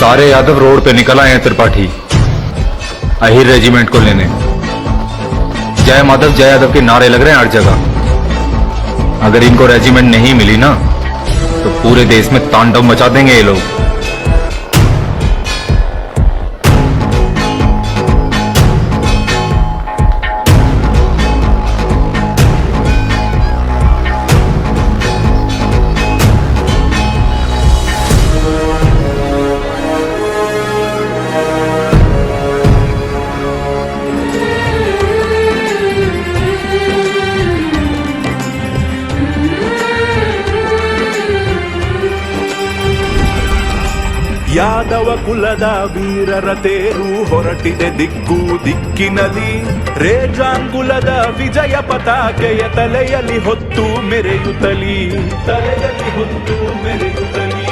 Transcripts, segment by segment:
सारे यादव रोड पे निकल आए हैं त्रिपाठी अहिर रेजिमेंट को लेने। जय माधव जय यादव के नारे लग रहे हैं हर जगह। अगर इनको रेजिमेंट नहीं मिली ना तो पूरे देश में तांडव मचा देंगे ये लोग। ಯಾದವ ಕುಲದ ವೀರರ ತೇರು ಹೊರಟಿದೆ ದಿಕ್ಕು ದಿಕ್ಕಿನಲ್ಲಿ. ರೇಜಾಂಗುಲದ ವಿಜಯ ಪತಾಕೆಯ ತಲೆಯಲ್ಲಿ ಹೊತ್ತು ಮೆರೆಯುತ್ತಲಿ, ತಲೆಯಲ್ಲಿ ಹೊತ್ತು ಮೆರೆಯುತ್ತಲಿ.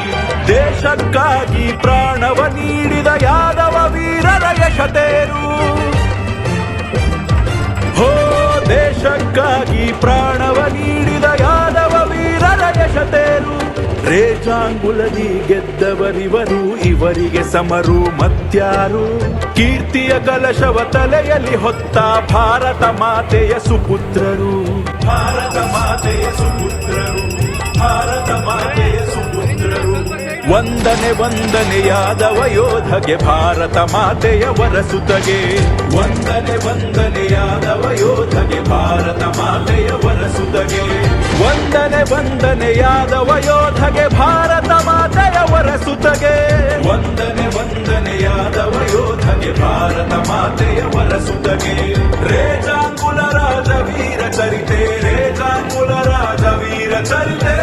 ದೇಶಕ್ಕಾಗಿ ಪ್ರಾಣವ ನೀಡಿದ ಯಾದವ ವೀರರ ಯಶತೇರು. ಹೋ ದೇಶಕ್ಕಾಗಿ ಪ್ರಾಣವ ನೀಡಿದ ಯಾದವ ವೀರರ ಯಶತೇರು. ರೇಜಾಂಗುಲದಿ ಗೆದ್ದವರಿವರು, ಇವರಿಗೆ ಸಮರು ಮತ್ಯಾರು. ಕೀರ್ತಿಯ ಕಲಶವ ತಲೆಯಲ್ಲಿ ಹೊತ್ತ ಭಾರತ ಮಾತೆಯ ಸುಪುತ್ರರು, ಭಾರತ ಮಾತೆಯ ಸುಪುತ್ರರು, ಭಾರತ ಮಾತೆಯ ಸುಪುತ್ರರು. ವಂದನೆ ವಂದನೆ ಯಾದವ ಯೋಧಗೆ, ಭಾರತ ಮಾತೆಯ ವರಸುತಗೆ. ವಂದನೆ ವಂದನೆ ಯಾದವ ಯೋಧಗೆ, ಭಾರತ ಮಾತೆಯ ವರಸುತಗೆ. ವಂದನೆ ವಂದನೆ ಯಾದವ ಯೋಧಗೆ, ಭಾರತ ಮಾತೆಯ ವರಸುತಗೆ. ವಂದನೆ ವಂದನೆ ಯಾದವ ಯೋಧಗೆ, ಭಾರತ ಮಾತೆಯ ವರಸುತಗೆ. ರೇಜಾಂಗುಲ ರಾಜ ವೀರ ಚರಿತೆ, ರೇಜಾಂಗುಲ ರಾಜ ವೀರ ಚರಿತೆ.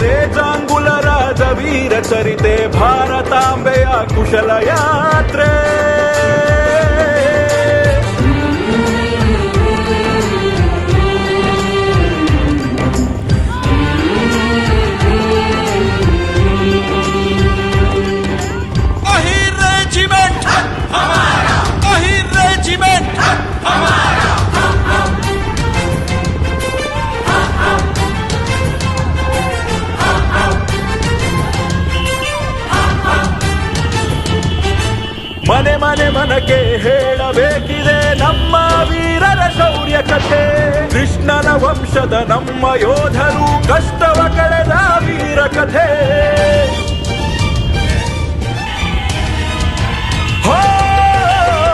ರೇಜಾಂಗುಲ ರಾಜ ವೀರ ಚರಿತೆ, ಭಾರತಾಂಬೆಯ ಕುಶಲ ಯಾತ್ರೆ. अहिर रेजिमेंट हमारा, अहिर रेजिमेंट हमारा. ಮನೆ ಮನೆ ಮನಕ್ಕೆ ಹೇಳಬೇಕಿದೆ ನಮ್ಮ ವೀರರ ಶೌರ್ಯ ಕಥೆ. ಕೃಷ್ಣನ ವಂಶದ ನಮ್ಮ ಯೋಧರು ಕಷ್ಟವ ಕಳೆದ ವೀರ ಕಥೆ.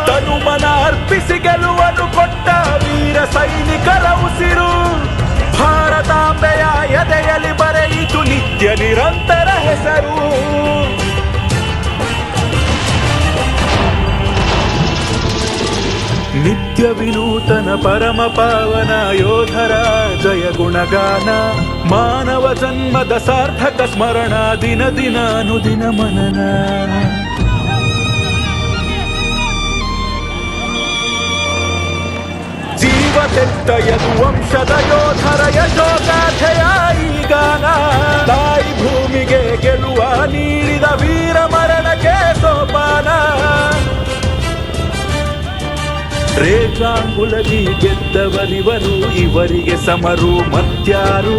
ತನುಮನ ಅರ್ಪಿಸಿ ಗೆಲುವನ್ನು ಕೊಟ್ಟ ವೀರ ಸೈನಿಕರ ಉಸಿರು. ಭಾರತಾಂಬೆಯ ಎದೆಯಲ್ಲಿ ಬರೆಯಿತು ನಿತ್ಯ ನಿರಂತರ ಹೆಸರು. ನಿತ್ಯ ವಿನೂತನ ಪರಮ ಪಾವನ ಯೋಧರ ಜಯ ಗುಣಗಾನ. ಮಾನವ ಜನ್ಮದ ಸಾರ್ಥಕ ಸ್ಮರಣ, ದಿನ ದಿನ ಅನುದಿನ ಮನನ. ಜೀವ ತೆತ್ತ ಯದು ವಂಶದ ಯೋಧರ ಯಶೋಗಾಥೆಯ ಈ ಗಾನ. ತಾಯಿ ಭೂಮಿಗೆ ಗೆಲುವ ನೀಡಿದ ವೀರ ಮರಣಕ್ಕೆ ಸೋಪಾನ. ರೇಜಾಂಗುಲದಿ ಗೆದ್ದವರಿವರು, ಇವರಿಗೆ ಸಮರು ಮತ್ಯಾರು.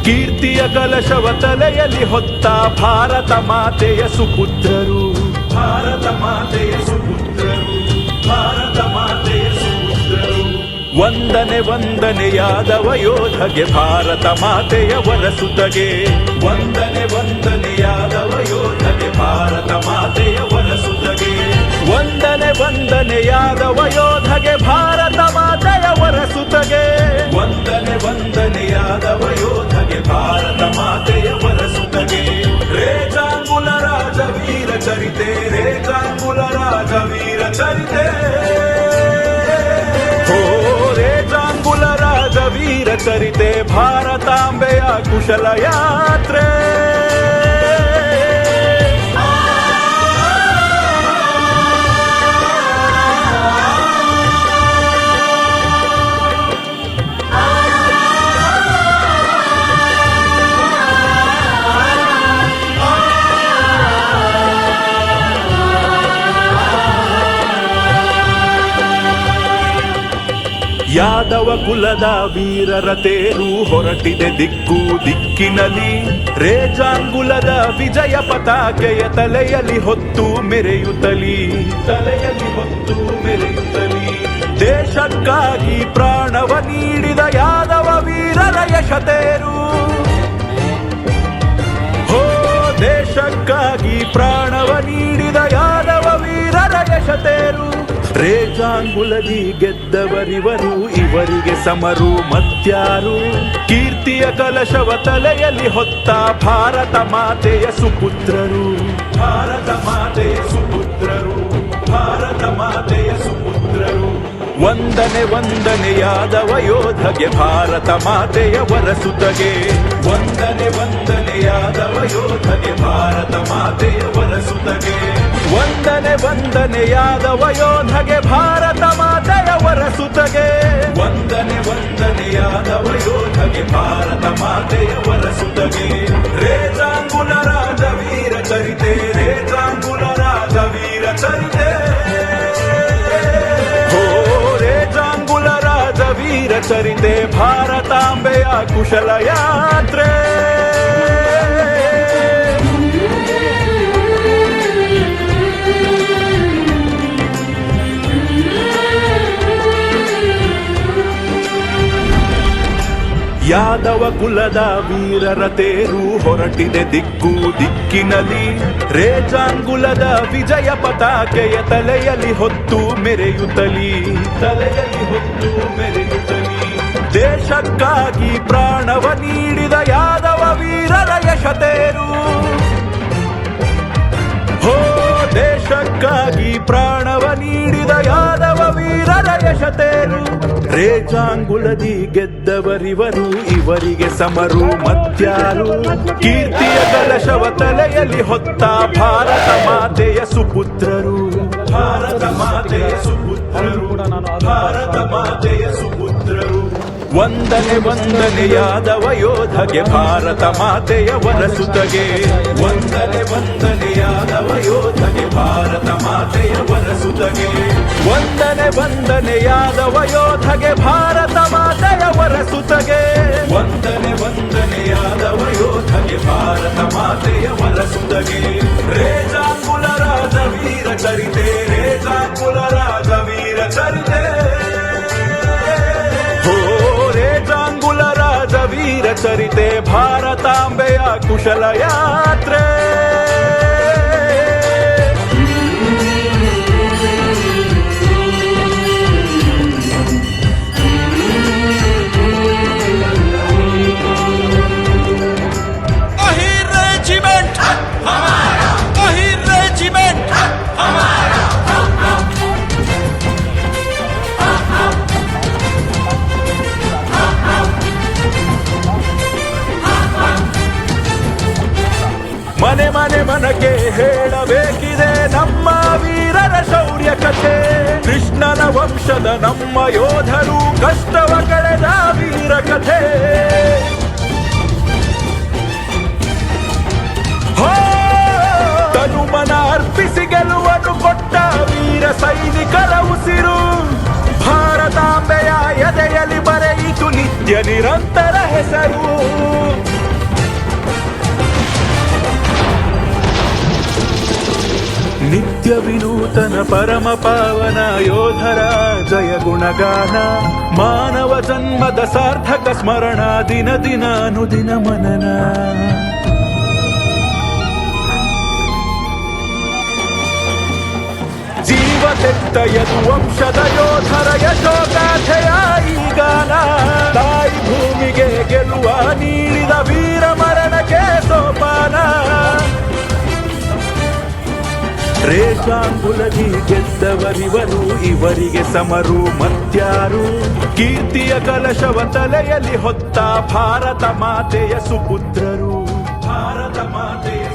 ಕೀರ್ತಿಯ ಕಲಶವ ತಲೆಯಲ್ಲಿ ಹೊತ್ತ ಭಾರತ ಮಾತೆಯ ಸುಪುತ್ರರು, ಭಾರತ ಮಾತೆಯ ಸುಪುತ್ರರು, ಭಾರತ ಮಾತೆಯ ಸುಪುತ್ರರು. ವಂದನೆ ವಂದನೆ ಯಾದವ ಯೋಧಗೆ, ಭಾರತ ಮಾತೆಯ ವರಸುತಗೆ. ವಂದನೆ ವಂದನೆ ಯಾದವ ಯೋಧಗೆ, ಭಾರತ ಮಾತೆಯ ವರಸುತಗೆ. ವಂದನೆ ವಂದನೆ ಯಾದವ ಯೋಧಗೆ, ಭಾರತ ಮಾತೆಯ ವರಸುತಗೆ. ವಂದನೆ ವಂದನೆ ಯಾದವ ಯೋಧಗೆ, ಭಾರತ ಮಾತೆಯ ವರಸುತಗೆ. ರೇಜಾಂಗುಲ ರಾಜ ವೀರ ಚರಿತೆ, ರೇಜಾಂಗುಲ ರಾಜ ವೀರ ಚರಿತೆ. ರೇಜಾಂಗುಲ ರಾಜ ವೀರ ಚರಿತೆ, ಭಾರತಾಂಬೆಯ ಕುಶಲ ಯಾತ್ರೆ. ಯಾದವ ಕುಲದ ವೀರರ ತೇರು ಹೊರಟಿದೆ ದಿಕ್ಕು ದಿಕ್ಕಿನಲ್ಲಿ, ರೇಜಾಂಗುಲದ ವಿಜಯ ಪತಾಕೆಯ ತಲೆಯಲ್ಲಿ ಹೊತ್ತು ಮೆರೆಯುತ್ತಲಿ, ತಲೆಯಲ್ಲಿ ಹೊತ್ತು ಮೆರೆಯುತ್ತಲಿ. ದೇಶಕ್ಕಾಗಿ ಪ್ರಾಣವ ನೀಡಿದ ಯಾದವ ವೀರರ ಯಶತೇರು, ಹೋ ದೇಶಕ್ಕಾಗಿ ಪ್ರಾಣವ ನೀಡಿದ ಯಾದವ ವೀರರ ಯಶತೇರು. ರೇಜಾಂಗುಲದಿ ಗೆದ್ದವರಿವರು, ಇವರಿಗೆ ಸಮರು ಮತ್ಯಾರು. ಕೀರ್ತಿಯ ಕಲಶವ ತಲೆಯಲ್ಲಿ ಹೊತ್ತ ಭಾರತ ಮಾತೆಯ ಸುಪುತ್ರರು, ಭಾರತ ಮಾತೆಯ ಸುಪುತ್ರರು, ಭಾರತ ಮಾತೆಯ ಸುಪುತ್ರರು. ವಂದನೆ ವಂದನೆ ಯಾದವ ಯೋಧಗೆ, ಭಾರತ ಮಾತೆಯ ವರಸುತಗೆ. ವಂದನೆ ವಂದನೆ ಯಾದವ ಯೋಧಗೆ, ಭಾರತ ಮಾತೆಯ ವರಸುತಗೆ. ವಂದನೆ ವಂದನೆ ಯಾದವ ಯೋಧಗೆ, ಭಾರತ ಮಾತೆಯ ವರಸುತಗೆ. ವಂದನೆ ವಂದನೆ ಯಾದವ ಯೋಧಗೆ, ಭಾರತ ಮಾತೆಯ ವರಸುತಗೆ. ರೇಜಾಂಗುಲ ರಾಜ ವೀರ ಚರಿತೆ, ರೇಜಾಂಗುಲ ರಾಜ ವೀರ ಚರಿತೆ. ರೇಜಾಂಗುಲ ರಾಜ ವೀರ ಚರಿತೆ, ಭಾರತಾಂಬೆಯ ಕುಶಲ ಯಾತ್ರೆ. ಯಾದವ ಕುಲದ ವೀರರ ತೇರು ಹೊರಟಿದೆ ದಿಕ್ಕು ದಿಕ್ಕಿನಲ್ಲಿ, ರೇಜಾಂಗುಲದ ವಿಜಯ ಪತಾಕೆಯ ತಲೆಯಲ್ಲಿ ಹೊತ್ತು ಮೆರೆಯುತ್ತಲಿ, ತಲೆಯಲ್ಲಿ ಹೊತ್ತು ಮೆರೆಯುತ್ತಲಿ. ದೇಶಕ್ಕಾಗಿ ಪ್ರಾಣವ ನೀಡಿದ ಯಾದವ ವೀರರ ಯಶತೇರು, ಹೋ ದೇಶಕ್ಕಾಗಿ ಪ್ರಾಣವ ನೀಡಿದ ಯಾದವ ವೀರರ ಯಶತೇರು. ರೇಜಾಂಗುಲದಿ ಗೆದ್ದವರಿವರು, ಇವರಿಗೆ ಸಮರು ಮತ್ಯಾರು. ಕೀರ್ತಿಯ ಕಲಶವ ತಲೆಯಲ್ಲಿ ಹೊತ್ತ ಭಾರತ ಮಾತೆಯ ಸುಪುತ್ರರು, ಭಾರತ ಮಾತೆಯ ಸುಪುತ್ರರು, ಭಾರತ ಮಾತೆಯ ಸುಪುತ್ರರು. ವಂದನೆ ವಂದನೆ ಯಾದವ ಯೋಧಗೆ, ಭಾರತ ಮಾತೆಯ ವರಸುತಗೆ. ವಂದನೆ ವಂದನೆ ಯಾದವ ಯೋಧಗೆ, ಭಾರತ ಮಾತೆಯ ವರಸುತಗೆ. ವಂದನೆ ವಂದನೆ ಯಾದವ ಯೋಧಗೆ, ಭಾರತ ಮಾತೆಯ ವರಸುತಗೆ. ವಂದನೆ ವಂದನೆ ಯಾದವ ಯೋಧಗೆ, ಭಾರತ ಮಾತೆಯ ವರಸುತಗೆ. ರೇಜಾಂಗುಲ ರಾಜ ವೀರ ಚರಿತೆ, ರೇಜಾಂಗುಲ ರಾಜ ವೀರ ಚರಿತೆ. ರೇಜಾಂಗುಲ ರಾಜ ವೀರ ಚರಿತೆ, ಭಾರತಾಂಬೆಯ ಕುಶಲ ಯಾತ್ರೆ. अहिर रेजिमेंट हमारा, अहिर रेजिमेंट हमारा. ಮನೆ ಮನೆ ಮನಕ್ಕೆ ಹೇಳಬೇಕಿದೆ ನಮ್ಮ ವೀರರ ಶೌರ್ಯ ಕಥೆ. ಕೃಷ್ಣನ ವಂಶದ ನಮ್ಮ ಯೋಧರು ಕಷ್ಟವ ಕಳೆದ ವೀರ ಕಥೆ. ತನುಮನ ಅರ್ಪಿಸಿ ಗೆಲುವನ್ನು ಕೊಟ್ಟ ವೀರ ಸೈನಿಕರ ಉಸಿರು. ಭಾರತಾಂಬೆಯ ಎದೆಯಲ್ಲಿ ಬರೆಯಿತು ನಿತ್ಯ ನಿರಂತರ ಹೆಸರು. ನಿತ್ಯ ವಿನೂತನ ಪರಮ ಪಾವನ ಯೋಧರ ಜಯ ಗುಣಗಾನ. ಮಾನವ ಜನ್ಮದ ಸಾರ್ಥಕ ಸ್ಮರಣ, ದಿನ ದಿನ ಅನುದಿನ ಮನನ. ಜೀವ ತೆತ್ತ ಯದು ವಂಶದ ಯೋಧರ ಯಶೋಗಾಥೆಯ ಈ ಗಾನ. ತಾಯಿ ಭೂಮಿಗೆ ಗೆಲುವ ನೀಡಿದ ವೀರ ಮರಣಕ್ಕೆ ಸೋಪಾನ. ರೇಜಾಂಗುಲದಿ ಗೆದ್ದವರಿವರು, ಇವರಿಗೆ ಸಮರು ಮತ್ಯಾರು. ಕೀರ್ತಿಯ ಕಲಶವ ತಲೆಯಲ್ಲಿ ಹೊತ್ತ ಭಾರತ ಮಾತೆಯ ಸುಪುತ್ರರು, ಭಾರತ ಮಾತೆಯ